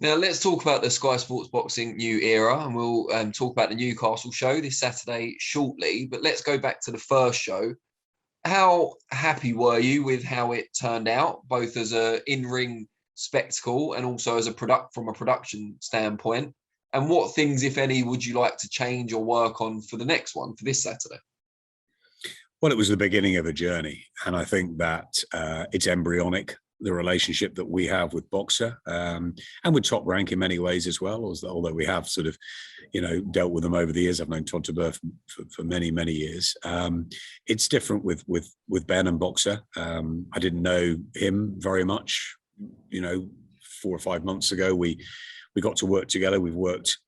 Now, let's talk about the Sky Sports Boxing new era, and we'll talk about the Newcastle show this Saturday shortly. But let's go back to the first show. How happy were you with how it turned out, both as a in-ring spectacle and also as from a production standpoint? And what things, if any, would you like to change or work on for the next one, for this Saturday? Well, it was the beginning of a journey, and I think that it's embryonic, the relationship that we have with Boxer, and with Top Rank in many ways as well, although we have sort of, dealt with them over the years. I've known Todd Taberf for many, many years. It's different with Ben and Boxer. I didn't know him very much, 4 or 5 months ago. We got to work together. We've worked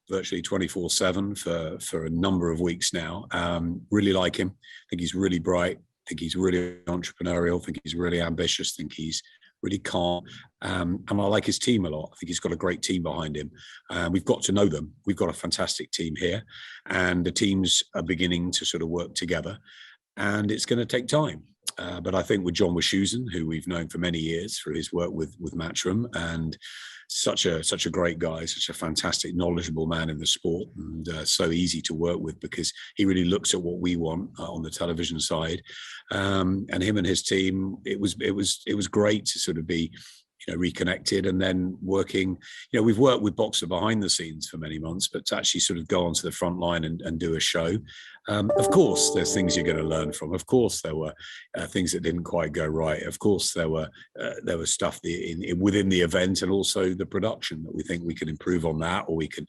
virtually 24/7 for a number of weeks now. Really like him. I think he's really bright. I think he's really entrepreneurial. I think he's really ambitious. I think he's really calm. And I like his team a lot. I think he's got a great team behind him. We've got to know them. We've got a fantastic team here. And the teams are beginning to sort of work together. And it's going to take time. But I think with John Wischusen, who we've known for many years through his work with Matchroom, and such a great guy, such a fantastic, knowledgeable man in the sport, and so easy to work with because he really looks at what we want on the television side. And him and his team, it was great to sort of be reconnected and then working. We've worked with Boxer behind the scenes for many months, but to actually sort of go onto the front line and do a show. Of course, there's things you're going to learn from. Of course, there were things that didn't quite go right. Of course, there was stuff within the event and also the production that we think we can improve on that, or we can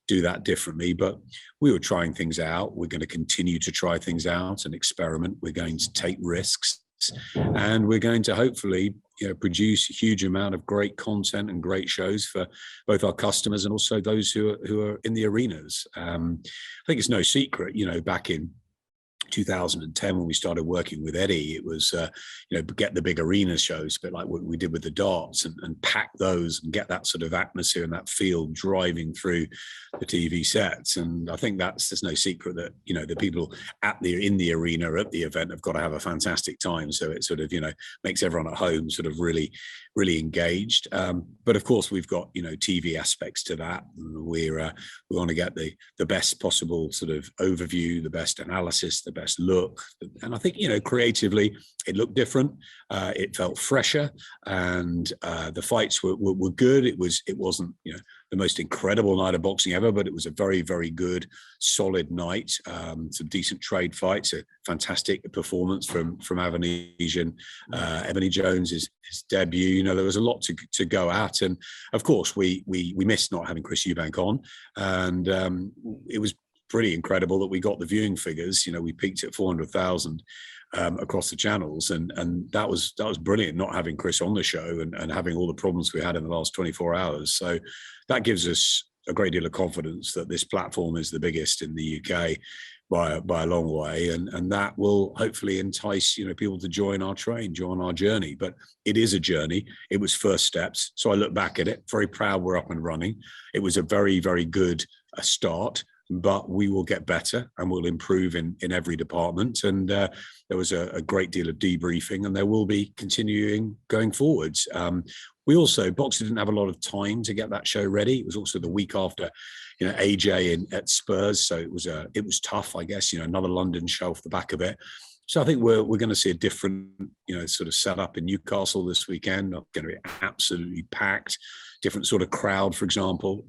do that differently. But we were trying things out. We're going to continue to try things out and experiment. We're going to take risks. And we're going to hopefully produce a huge amount of great content and great shows for both our customers and also those who are in the arenas. I think it's no secret, back in 2010 when we started working with Eddie, it was get the big arena shows, but like what we did with the darts, and pack those and get that sort of atmosphere and that feel driving through the TV sets. And I think there's no secret that the people in the arena at the event have got to have a fantastic time, so it sort of makes everyone at home sort of really engaged. But of course we've got TV aspects to that. We want to get the best possible sort of overview, the best analysis, the best look. And I think creatively it looked different. It felt fresher, and the fights were good. It wasn't the most incredible night of boxing ever, but it was a very, very good, solid night. Some decent trade fights, a fantastic performance from Avanesian. Ebony Jones, his debut. There was a lot to go at, and of course we missed not having Chris Eubank on, and it was pretty incredible that we got the viewing figures. We peaked at 400,000 across the channels, and that was brilliant, not having Chris on the show and having all the problems we had in the last 24 hours. So that gives us a great deal of confidence that this platform is the biggest in the UK by a long way, and that will hopefully entice people to join our train, join our journey. But it is a journey. It was first steps. So I look back at it, very proud we're up and running. It was a very, very good start, but we will get better and we'll improve in every department. And there was a great deal of debriefing, and there will be continuing going forwards. Boxer didn't have a lot of time to get that show ready. It was also the week after, AJ at Spurs, so it was tough, I guess. Another London show off the back of it. So I think we're going to see a different, sort of setup in Newcastle this weekend. Not going to be absolutely packed, different sort of crowd, for example,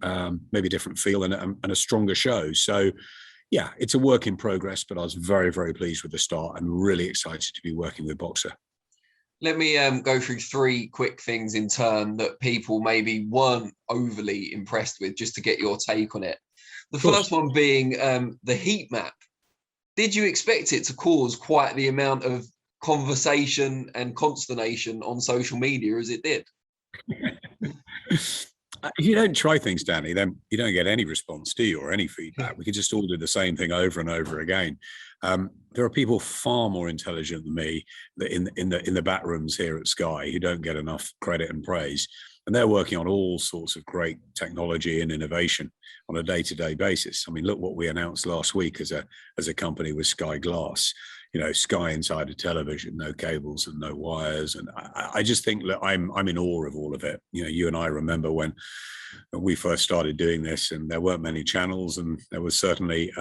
maybe a different feel and a stronger show. So, yeah, it's a work in progress, but I was very, very pleased with the start and really excited to be working with Boxer. Let me go through 3 quick things in turn that people maybe weren't overly impressed with, just to get your take on it. The first one being the heat map. Did you expect it to cause quite the amount of conversation and consternation on social media as it did? If you don't try things, Danny, then you don't get any response, do you, or any feedback? We could just all do the same thing over and over again. There are people far more intelligent than me in the back rooms here at Sky who don't get enough credit and praise, and they're working on all sorts of great technology and innovation on a day-to-day basis. I mean, look what we announced last week as a company with Sky Glass. Sky Insider television, no cables and no wires. And I just think that I'm in awe of all of it. You and I remember when we first started doing this, and there weren't many channels, and there was certainly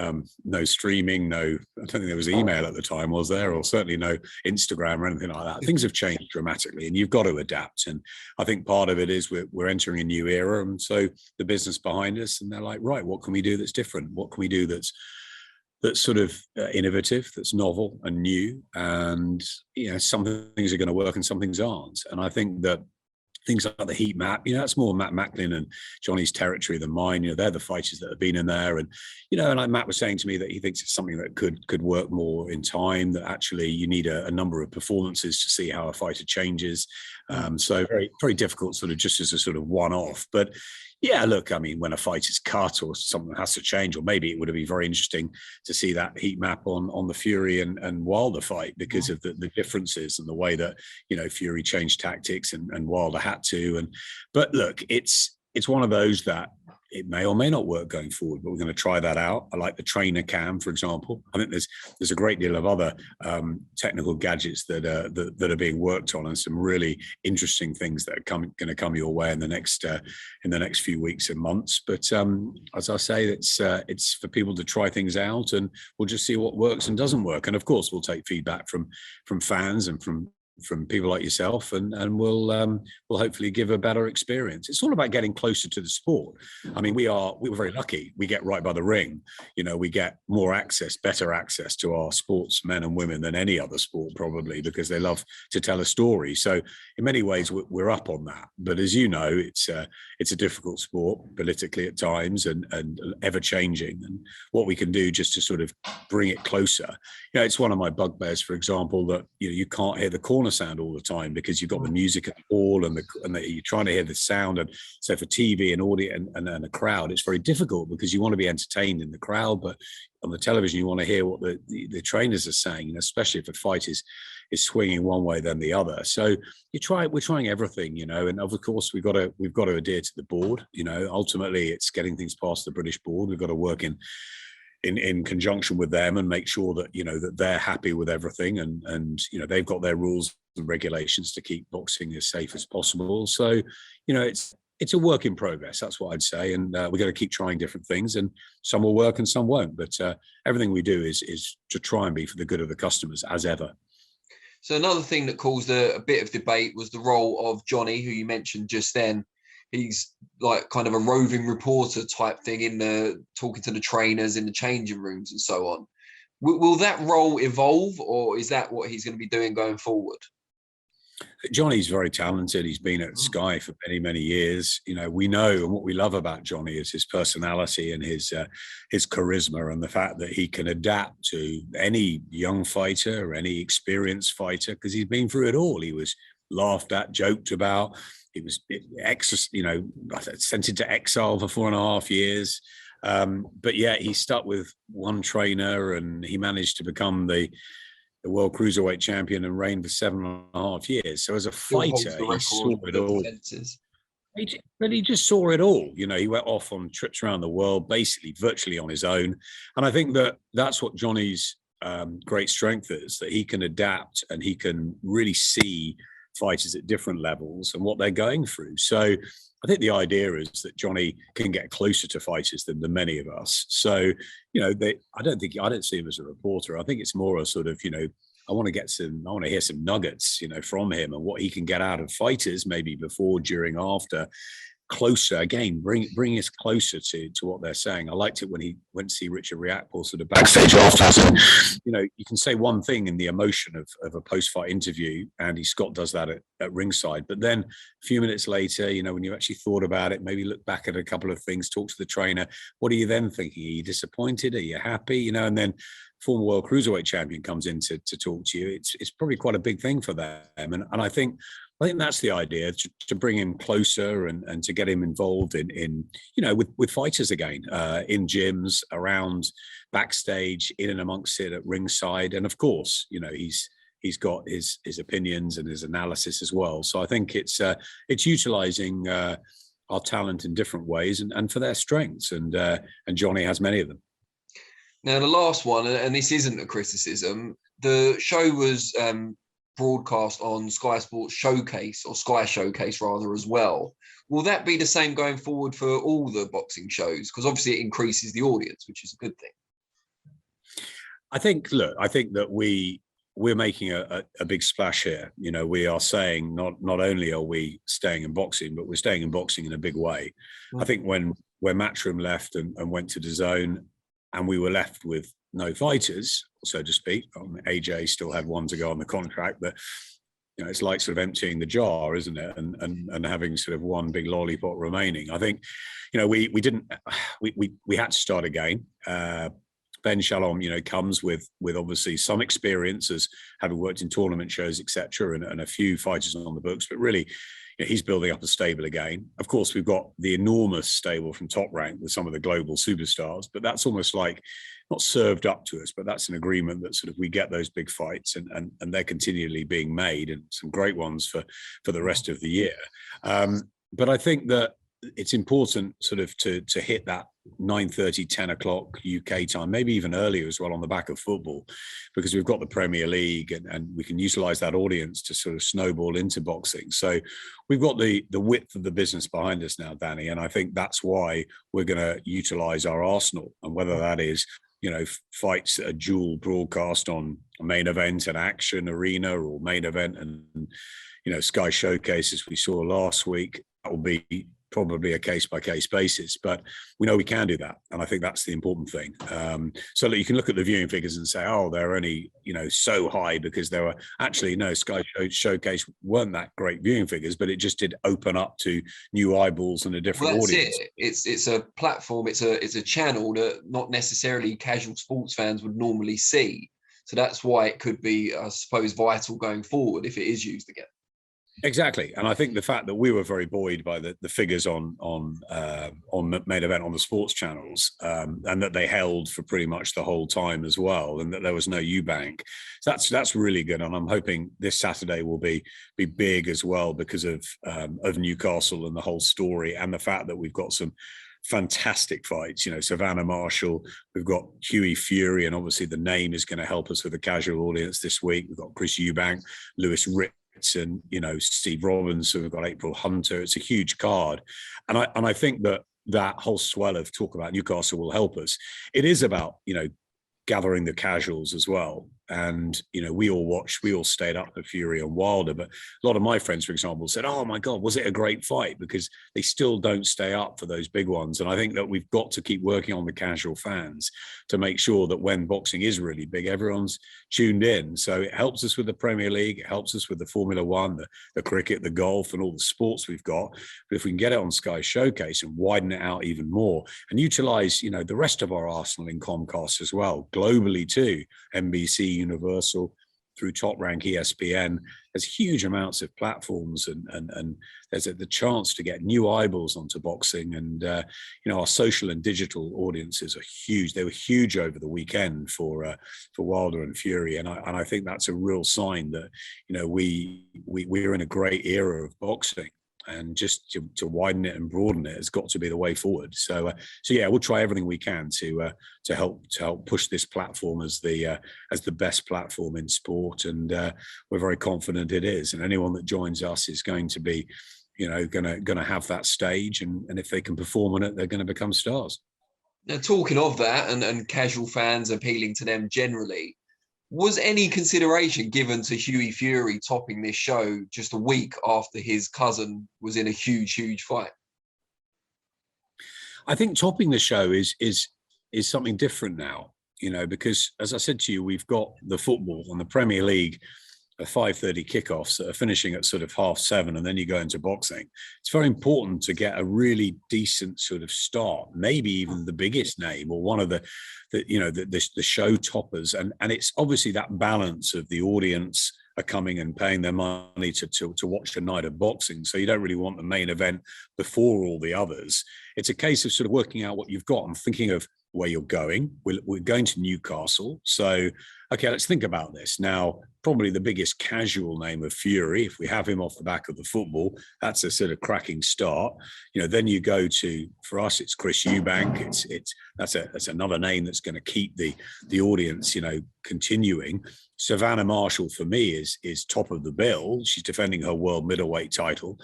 no streaming, I don't think there was email at the time, was there? Or certainly no Instagram or anything like that. Things have changed dramatically, and you've got to adapt. And I think part of it is we're entering a new era, and so the business behind us, and they're like, right, what can we do that's different? What can we do that's sort of innovative, that's novel and new? And some things are going to work and some things aren't. And I think that things like the heat map, that's more Matt Macklin and Johnny's territory than mine. They're the fighters that have been in there, and and like Matt was saying to me that he thinks it's something that could work more in time. That actually you need a number of performances to see how a fighter changes. So very, very difficult, sort of just as a sort of one-off. But yeah, look, I mean, when a fight is cut or something has to change, or maybe it would be very interesting to see that heat map on the Fury and Wilder fight, because of the differences and the way that, Fury changed tactics and Wilder had to. But look, it's one of those that it may or may not work going forward, but we're going to try that out. I like the trainer cam, for example. I think there's a great deal of other technical gadgets that are being worked on, and some really interesting things that are going to come your way in the next few weeks and months. But as I say, it's for people to try things out, and we'll just see what works and doesn't work. And of course, we'll take feedback from fans and from people like yourself, and we'll hopefully give a better experience. It's all about getting closer to the sport. I mean, we were very lucky. We get right by the ring. We get more access, better access to our sportsmen and women than any other sport, probably, because they love to tell a story. So in many ways, we're up on that. But as you know, it's a difficult sport politically at times, and ever changing. And what we can do just to sort of bring it closer. It's one of my bugbears, for example, that you can't hear the corner sound all the time, because you've got the music at the hall, and you're trying to hear the sound. And so for TV and audio and a crowd, it's very difficult, because you want to be entertained in the crowd, but on the television you want to hear what the trainers are saying, especially if a fight is swinging one way than the other. So we're trying everything, and of course we've got to adhere to the board. Ultimately it's getting things past the British board. We've got to work in conjunction with them and make sure that that they're happy with everything, and they've got their rules and regulations to keep boxing as safe as possible. So it's a work in progress, that's what I'd say, and we're going to keep trying different things, and some will work and some won't, but everything we do is to try and be for the good of the customers, as ever. So another thing that caused a bit of debate was the role of Johnny, who you mentioned just then. He's like kind of a roving reporter type thing talking to the trainers in the changing rooms and so on. Will that role evolve, or is that what he's going to be doing going forward? Johnny's very talented. He's been at Sky for many, many years. We know, and what we love about Johnny is his personality and his charisma, and the fact that he can adapt to any young fighter or any experienced fighter, because he's been through it all. He was laughed at, joked about. He was sent into exile for 4.5 years. But yet he stuck with one trainer, and he managed to become the world cruiserweight champion and reigned for 7.5 years. So as a fighter, he saw it all. But he just saw it all. He went off on trips around the world, basically virtually on his own. And I think that that's what Johnny's great strength is, that he can adapt and he can really see fighters at different levels and what they're going through. So I think the idea is that Johnny can get closer to fighters than the many of us. So, I don't see him as a reporter. I think it's more a sort of, I want to hear some nuggets, from him, and what he can get out of fighters, maybe before, during, after. Closer again, bring us closer to what they're saying. I liked it when he went to see Richard Riakporhe sort of backstage afterwards. And, you can say one thing in the emotion of a post-fight interview, Andy Scott does that at ringside, but then a few minutes later, when you actually thought about it, maybe look back at a couple of things, talk to the trainer, what are you then thinking? Are you disappointed? Are you happy? And then former world cruiserweight champion comes in to talk to you. It's probably quite a big thing for them, and I think that's the idea, to bring him closer and to get him involved in with fighters again, in gyms, around, backstage, in and amongst it, at ringside. And of course, he's got his opinions and his analysis as well. So I think it's utilizing our talent in different ways and for their strengths. And Johnny has many of them. Now, the last one, and this isn't a criticism, the show was broadcast on Sky Sports Showcase, or Sky Showcase rather, as well. Will that be the same going forward for all the boxing shows? Because obviously it increases the audience, which is a good thing. I think that we're making a big splash here. You know, we are saying not only are we staying in boxing, but we're staying in boxing in a big way. I think when Matchroom left and went to DAZN, and we were left with no fighters, so to speak. AJ still had one to go on the contract, but you know, it's like sort of emptying the jar, isn't it? And having sort of one big lollipop remaining. I think, you know, we had to start again. Ben Shalom, you know, comes with obviously some experience as having worked in tournament shows, etc., and a few fighters on the books. But really, you know, he's building up a stable again. Of course, we've got the enormous stable from Top Rank with some of the global superstars, but that's almost like not served up to us, but that's an agreement that sort of we get those big fights and they're continually being made, and some great ones for the rest of the year. But I think that it's important sort of to hit that 9:30, 10 o'clock UK time, maybe even earlier as well, on the back of football, because we've got the Premier League and we can utilize that audience to sort of snowball into boxing. So we've got the width of the business behind us now, Danny, and I think that's why we're going to utilize our arsenal, and whether that is, you know, fights that are dual broadcast on a Main Event and Action Arena, or Main Event and, you know, Sky Showcase as we saw last week. That will be probably a case-by-case basis, but we know we can do that, and I think that's the important thing. So that you can look at the viewing figures and say, oh, they're only, you know, so high because there were actually no Sky Showcase weren't that great viewing figures, but it just did open up to new eyeballs and a different audience. It's a platform, it's a channel that not necessarily casual sports fans would normally see. So that's why it could be, I suppose, vital going forward if it is used again. Exactly, and I think the fact that we were very buoyed by the figures on Main Event on the sports channels, and that they held for pretty much the whole time as well, and that there was no Eubank, so that's really good. And I'm hoping this Saturday will be big as well because of Newcastle and the whole story, and the fact that we've got some fantastic fights. You know, Savannah Marshall, we've got Hughie Fury, and obviously the name is going to help us with the casual audience this week. We've got Chris Eubank, Ritson, you know, Steve Robinson, we've got April Hunter. It's a huge card, and I think that whole swell of talk about Newcastle will help us. It is about, you know, gathering the casuals as well. And, you know, we all stayed up for Fury and Wilder, but a lot of my friends, for example, said, oh my God, was it a great fight? Because they still don't stay up for those big ones. And I think that we've got to keep working on the casual fans to make sure that when boxing is really big, everyone's tuned in. So it helps us with the Premier League, it helps us with the Formula One, the cricket, the golf, and all the sports we've got. But if we can get it on Sky Showcase and widen it out even more and utilize, you know, the rest of our arsenal in Comcast as well, globally too, NBC, Universal, through Top Rank, ESPN, there's huge amounts of platforms, and there's the chance to get new eyeballs onto boxing. And you know, our social and digital audiences are huge. They were huge over the weekend for Wilder and Fury, and I think that's a real sign that, you know, we're in a great era of boxing. And just to widen it and broaden it has got to be the way forward. So yeah, we'll try everything we can to help push this platform as the best platform in sport, and we're very confident it is. And anyone that joins us is going to be, you know, going to have that stage, and if they can perform on it, they're going to become stars. Now, talking of that, and casual fans appealing to them generally, was any consideration given to Hughie Fury topping this show just a week after his cousin was in a huge fight? I think topping the show is something different now, you know, because as I said to you, we've got the football and the Premier League, 5:30 kickoffs that are finishing at sort of 7:30, and then you go into boxing. It's very important to get a really decent sort of start, maybe even the biggest name or one of the show toppers, and it's obviously that balance of the audience are coming and paying their money to watch a night of boxing. So you don't really want the main event before all the others. It's a case of sort of working out what you've got and thinking of where you're going. We're going to Newcastle, so Okay, let's think about this. Now, probably the biggest casual name of Fury, if we have him off the back of the football, that's a sort of cracking start. Then you go to, for us, it's Chris Eubank. That's another name that's going to keep the audience, continuing. Savannah Marshall for me is top of the bill. She's defending her world middleweight title.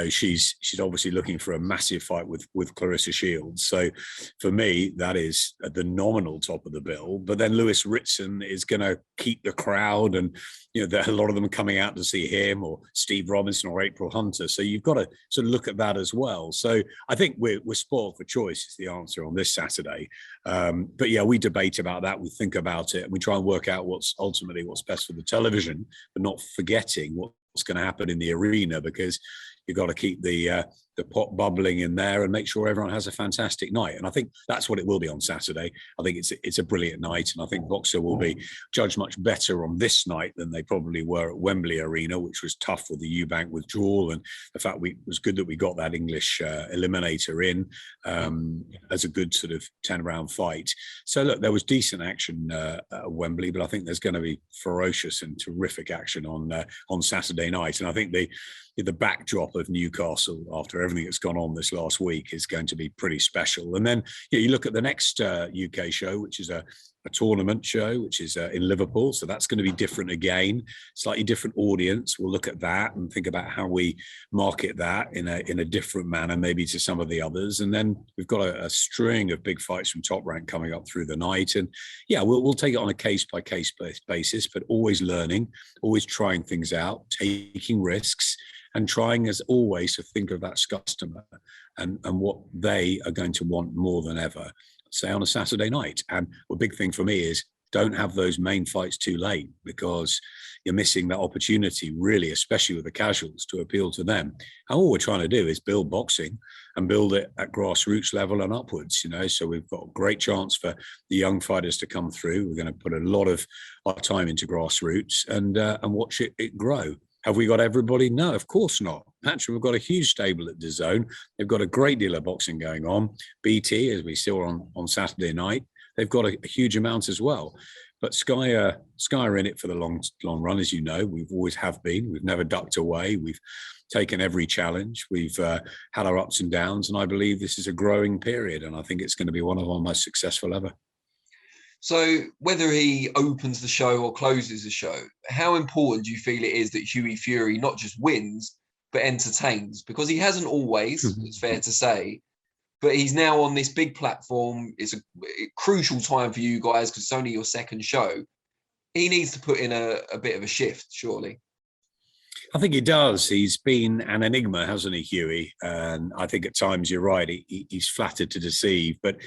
She's obviously looking for a massive fight with Clarissa Shields. So for me, that is at the nominal top of the bill. But then Lewis Ritson is going to keep the crowd, and there are a lot of them coming out to see him, or Steve Robinson or April Hunter. So you've got to sort of look at that as well. So I think we're spoiled for choice is the answer on this Saturday. But yeah, we debate about that. We think about it, and we try and work out what's best for the television, but not forgetting what's going to happen in the arena, because you've got to keep the pot bubbling in there and make sure everyone has a fantastic night. And I think that's what it will be on Saturday. I think it's a brilliant night, and I think Boxer will be judged much better on this night than they probably were at Wembley Arena, which was tough with the Eubank withdrawal, and the fact it was good that we got that English eliminator in as a good sort of 10-round fight. So look, there was decent action at Wembley, but I think there's going to be ferocious and terrific action on Saturday night. And I think the backdrop of Newcastle after everything that's gone on this last week is going to be pretty special. And then you look at the next UK show, which is a tournament show, which is in Liverpool. So that's going to be different again, slightly different audience. We'll look at that and think about how we market that in a different manner, maybe to some of the others. And then we've got a string of big fights from Top Rank coming up through the night. And yeah, we'll take it on a case-by-case basis, but always learning, always trying things out, taking risks, and trying, as always, to think of that customer and what they are going to want more than ever, say, on a Saturday night. And a big thing for me is don't have those main fights too late, because you're missing that opportunity, really, especially with the casuals, to appeal to them. And all we're trying to do is build boxing and build it at grassroots level and upwards, So we've got a great chance for the young fighters to come through. We're going to put a lot of our time into grassroots and watch it grow. Have we got everybody? No, of course not. Actually, we've got a huge stable at DAZN. They've got a great deal of boxing going on. BT, as we saw on Saturday night, they've got a huge amount as well. But Sky are in it for the long run, as you know. We've always have been. We've never ducked away. We've taken every challenge. We've had our ups and downs, and I believe this is a growing period, and I think it's going to be one of our most successful ever. So whether he opens the show or closes the show, how important do you feel it is that Hughie Fury not just wins, but entertains? Because he hasn't always, it's fair to say, but he's now on this big platform. It's a crucial time for you guys because it's only your second show. He needs to put in a bit of a shift, surely. I think he does. He's been an enigma, hasn't he, Hughie? And I think at times you're right. He's flattered to deceive, but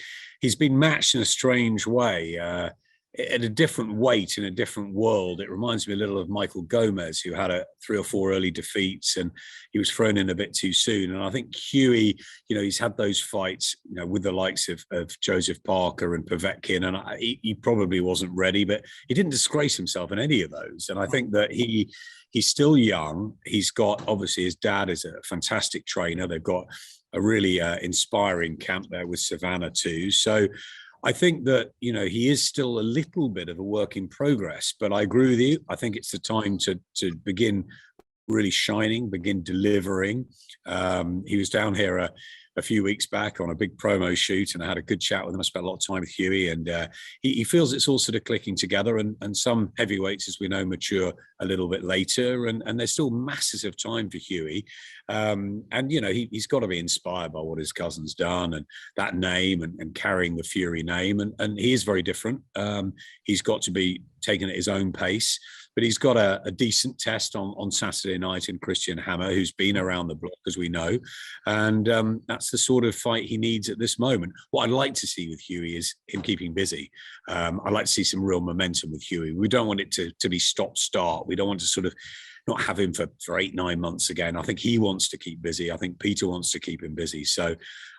he's been matched in a strange way, at a different weight in a different world. It reminds me a little of Michael Gomez, who had 3 or 4 early defeats, and he was thrown in a bit too soon. And I think Hughie, he's had those fights, with the likes of Joseph Parker and Povetkin, and he probably wasn't ready, but he didn't disgrace himself in any of those. And I think that he's still young. He's got, obviously, his dad is a fantastic trainer. They've got a really inspiring camp there with Savannah too. So I think that, he is still a little bit of a work in progress, but I agree with you. I think it's the time to begin really shining, begin delivering. He was down here a few weeks back on a big promo shoot, and I had a good chat with him. I spent a lot of time with Hughie, and he feels it's all sort of clicking together. And some heavyweights, as we know, mature a little bit later, and there's still masses of time for Hughie. And he's got to be inspired by what his cousin's done and that name and carrying the Fury name. And he is very different. He's got to be taken at his own pace. But he's got a decent test on Saturday night in Christian Hammer, who's been around the block, as we know. And that's the sort of fight he needs at this moment. What I'd like to see with Hughie is him keeping busy. I'd like to see some real momentum with Hughie. We don't want it to be stop-start. We don't want to sort of not have him for 8-9 months again. I think he wants to keep busy. I think Peter wants to keep him busy. So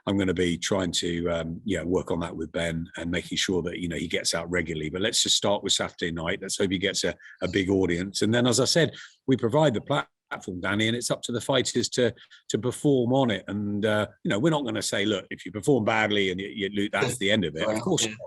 I'm going to be trying to work on that with Ben and making sure that he gets out regularly. But let's just start with Saturday night. Let's hope he gets a big audience. And then, as I said, we provide the platform. platform, Danny, and it's up to the fighters to perform on it. And we're not going to say, look, if you perform badly and that's the end of it. Of course not.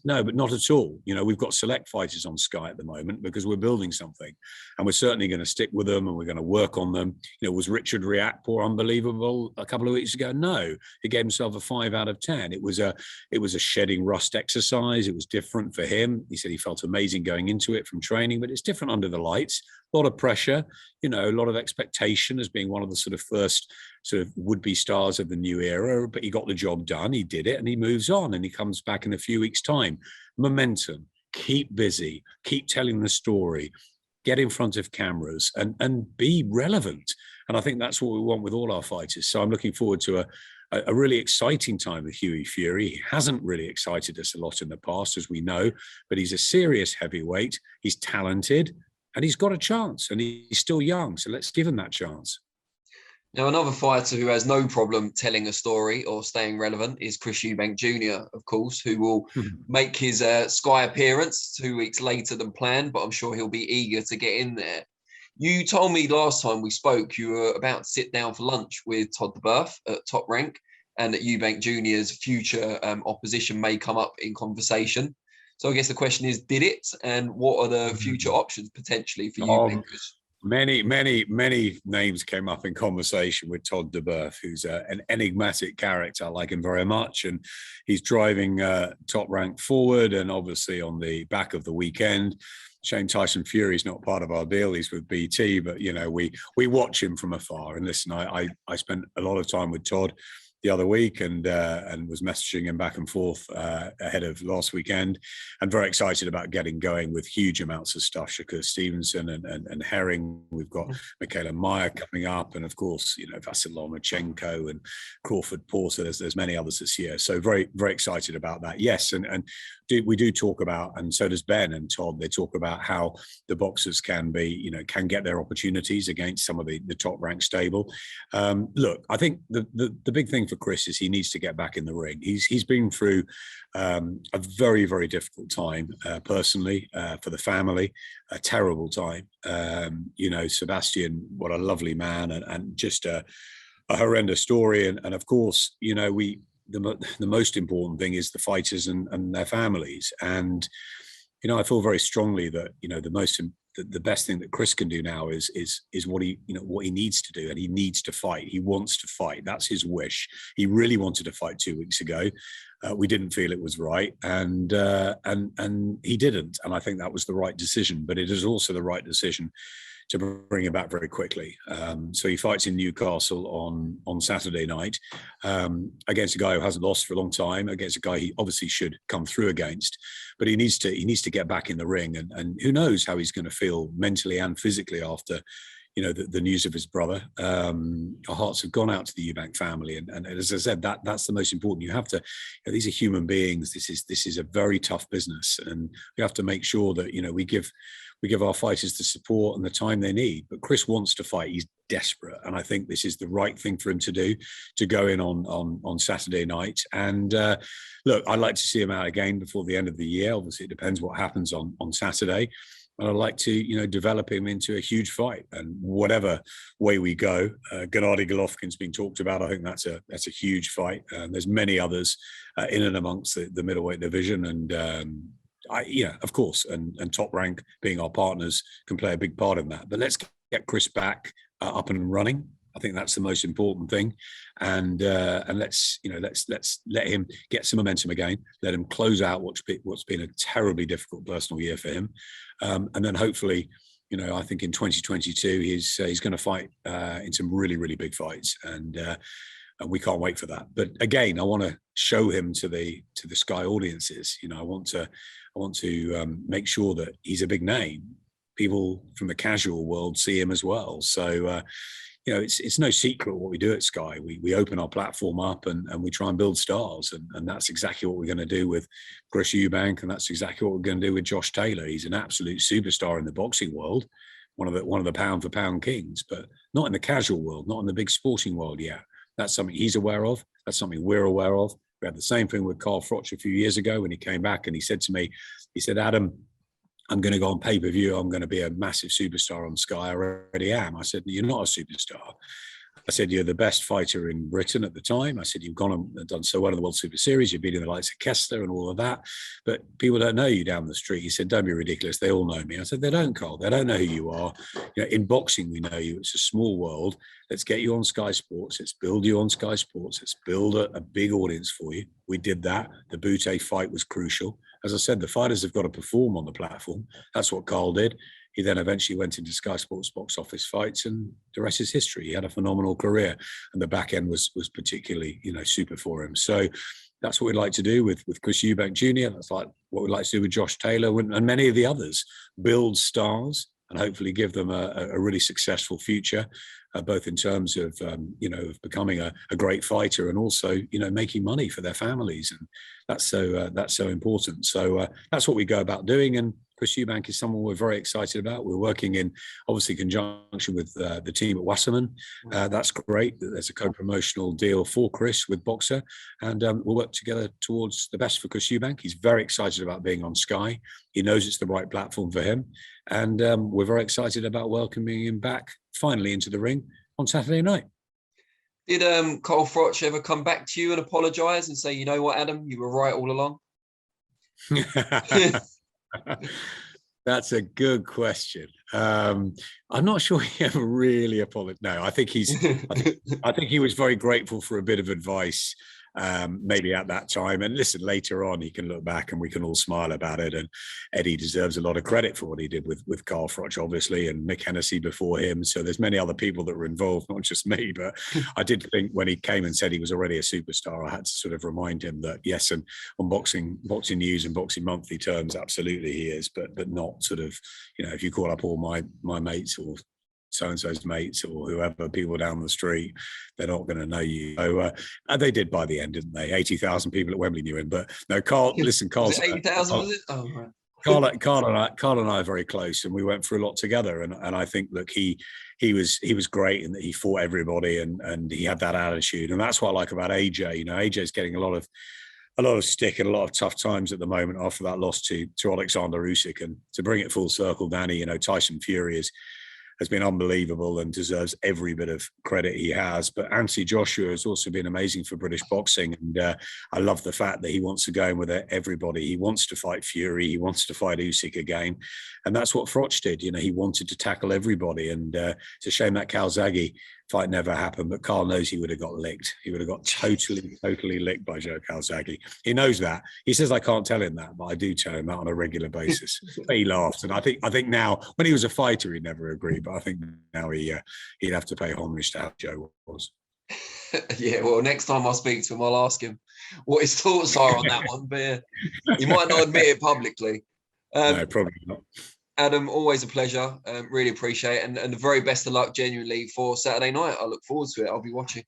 No, but not at all. We've got select fighters on Sky at the moment because we're building something, and we're certainly going to stick with them, and we're going to work on them. Was Richard Riakporhe unbelievable a couple of weeks ago? No, he gave himself a 5 out of 10. It was a shedding rust exercise. It was different for him. He said he felt amazing going into it from training, but it's different under the lights. A lot of pressure, a lot of expectation as being one of the sort of first sort of would-be stars of the new era, but he got the job done, he did it, and he moves on, and he comes back in a few weeks' time. Momentum, keep busy, keep telling the story, get in front of cameras, and be relevant. And I think that's what we want with all our fighters. So I'm looking forward to a really exciting time with Hughie Fury. He hasn't really excited us a lot in the past, as we know, but he's a serious heavyweight. He's talented, and he's got a chance, and he's still young. So let's give him that chance. Now, another fighter who has no problem telling a story or staying relevant is Chris Eubank Jr., of course, who will make his Sky appearance 2 weeks later than planned, but I'm sure he'll be eager to get in there. You told me last time we spoke you were about to sit down for lunch with Todd DeBerth at Top Rank, and that Eubank Jr.'s future opposition may come up in conversation. So I guess the question is, did it? And what are the future options potentially for Eubank? Many names came up in conversation with Todd DeBerth, who's an enigmatic character. I like him very much, and he's driving Top Rank forward. And obviously, on the back of the weekend, shame Tyson Fury is not part of our deal. He's with BT, but we watch him from afar. And listen, I spent a lot of time with Todd the other week and was messaging him back and forth ahead of last weekend, and very excited about getting going with huge amounts of stuff. Shakur Stevenson and Herring. We've got Michaela Meyer coming up, and of course, Vasyl Lomachenko and Crawford Porter. There's many others this year. So very, very excited about that. Yes, we do talk about, and so does Ben and Todd, they talk about how the boxers can get their opportunities against some of the top ranked stable. Look, I think the big thing for Chris is he needs to get back in the ring. He's been through a very, very difficult time personally for the family, a terrible time. Sebastian, what a lovely man, and just a horrendous story. And of course, the most important thing is the fighters and their families. And I feel very strongly that the best thing that Chris can do now is what he needs to do, and he needs to fight. He wants to fight. That's his wish. He really wanted to fight 2 weeks ago. We didn't feel it was right, and he didn't. And I think that was the right decision. But it is also the right decision to bring him back very quickly. So he fights in Newcastle on Saturday night against a guy who hasn't lost for a long time, against a guy he obviously should come through against. But he needs to get back in the ring, and who knows how he's going to feel mentally and physically after the news of his brother. Our hearts have gone out to the Eubank family, and as I said, that's the most important. You have to. These are human beings. This is a very tough business, and we have to make sure that we give our fighters the support and the time they need. But Chris wants to fight. He's desperate, and I think this is the right thing for him to do, to go in on Saturday night. And look, I'd like to see him out again before the end of the year. Obviously, it depends what happens on Saturday. And I'd like to, develop him into a huge fight. And whatever way we go, Gennady Golovkin's been talked about. I think that's a huge fight. There's many others in and amongst the middleweight division, and of course, and Top Rank being our partners can play a big part in that. But let's get Chris back up and running. I think that's the most important thing, and let's let him get some momentum again. Let him close out what's been a terribly difficult personal year for him, and then hopefully, I think in 2022 he's going to fight in some really, really big fights, and we can't wait for that. But again, I want to show him to the Sky audiences. I want to make sure that he's a big name. People from the casual world see him as well. So. It's no secret what we do at Sky. We open our platform up and we try and build stars, and that's exactly what we're going to do with Chris Eubank, and that's exactly what we're going to do with Josh Taylor. He's an absolute superstar in the boxing world, one of the pound for pound kings, but not in the casual world, not in the big sporting world yet. That's something he's aware of. That's something we're aware of. We had the same thing with Carl Froch a few years ago when he came back, and he said to me, he said, "Adam, I'm going to go on pay-per-view. I'm going to be a massive superstar on Sky. I already am. I said, you're not a superstar. I said, you're the best fighter in Britain at the time. I said, you've gone and done so well in the World Super Series. You're beating the likes of Kessler and all of that. But people don't know you down the street. He said, don't be ridiculous. They all know me. I said, they don't, Carl. They don't know who you are. In boxing, we know you. It's a small world. Let's get you on Sky Sports. Let's build you on Sky Sports. Let's build a big audience for you. We did that. The Bute fight was crucial. As I said, the fighters have got to perform on the platform. That's what Carl did. He then eventually went into Sky Sports box office fights, and the rest is history. He had a phenomenal career, and the back end was particularly, super for him. So that's what we'd like to do with Chris Eubank Jr. That's like what we'd like to do with Josh Taylor and many of the others. Build stars and hopefully give them a really successful future, both in terms of of becoming a great fighter and also making money for their families, and that's so important. So that's what we go about doing. And Chris Eubank is someone we're very excited about. We're working in, obviously, conjunction with the team at Wasserman. That's great. There's a co-promotional deal for Chris with Boxer, and we'll work together towards the best for Chris Eubank. He's very excited about being on Sky. He knows it's the right platform for him, and we're very excited about welcoming him back finally into the ring on Saturday night. Did Carl Froch ever come back to you and apologise and say, you know what, Adam, you were right all along? That's a good question. I'm not sure he ever really apologized. No, I think I think he was very grateful for a bit of advice, maybe at that time. And listen, later on, he can look back and we can all smile about it. And Eddie deserves a lot of credit for what he did with Carl Froch, obviously, and Mick Hennessy before him. So there's many other people that were involved, not just me. But I did think when he came and said he was already a superstar, I had to sort of remind him that, yes, and on Boxing News and Boxing Monthly terms, absolutely he is, but not sort of, if you call up all my mates or so-and-so's mates or whoever, people down the street, they're not going to know you. So they did by the end, didn't they? 80,000 people at Wembley knew him. But no, Carl, listen, Carl's... 80,000, was it? Oh, right. Carl and I are very close, and we went through a lot together. And I think, look, he was great in that he fought everybody, and he had that attitude. And that's what I like about AJ. AJ's getting a lot of stick and a lot of tough times at the moment after that loss to Alexander Usyk. And to bring it full circle, Danny, Tyson Fury has been unbelievable and deserves every bit of credit he has. But Anthony Joshua has also been amazing for British boxing. And I love the fact that he wants to go in with everybody. He wants to fight Fury. He wants to fight Usyk again. And that's what Froch did. He wanted to tackle everybody. And it's a shame that Calzaghe fight never happened, but Carl knows he would have got licked. He would have got totally licked by Joe Calzaghe. He knows that. He says I can't tell him that, but I do tell him that on a regular basis. But he laughed, and I think now, when he was a fighter, he'd never agree, but I think now he'd have to pay homage to how Joe was. Yeah, well, next time I speak to him, I'll ask him what his thoughts are on that one, but he might not admit it publicly. No, probably not. Adam, always a pleasure. Really appreciate it. And the very best of luck, genuinely, for Saturday night. I look forward to it. I'll be watching.